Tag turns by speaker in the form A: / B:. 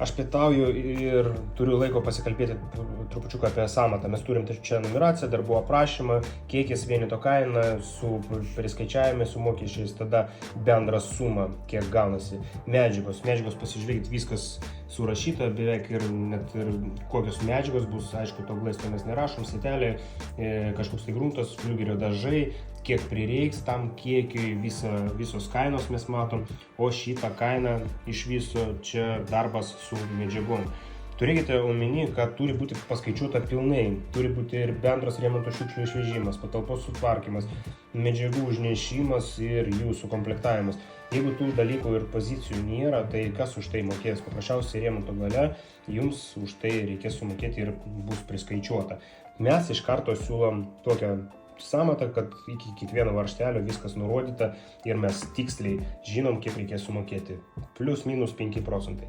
A: aš pietauju ir turiu laiko pasikalbėti trupučiuką apie sąmatą. Mes turim čia numeraciją, darbų aprašymą, kiekis, vieneto kaina su priskaičiavimais, su mokesčiais, tada bendrą sumą, kiek gaunasi. Medžiagos pasižiūrėkit, viskas surašyta, beveik ir net ir kokios medžiagos bus, aišku, to glaisto mes nerašom, sietelė, kažkoks tai gruntas, fliugerio dažai, kiek prireiks tam kiekiui, visos kainos mes matom, o šitą kainą iš viso čia darbas su medžiagom. Turėkite omeny, kad turi būti paskaičiuota pilnai, turi būti ir bendras remonto šiukšlių išvežimas, patalpos sutvarkymas, medžiagų užnešimas ir jų sukomplektavimas. Jeigu tų dalykų ir pozicijų nėra, tai kas už tai mokės? Paprasčiausiai remonto gale jums už tai reikės sumokėti ir bus priskaičiuota. Mes iš karto siūlom tokią sąmatą, kad iki kiekvieno varžtelio viskas nurodyta ir mes tiksliai žinom, kiek reikės sumokėti. Plius minus 5%.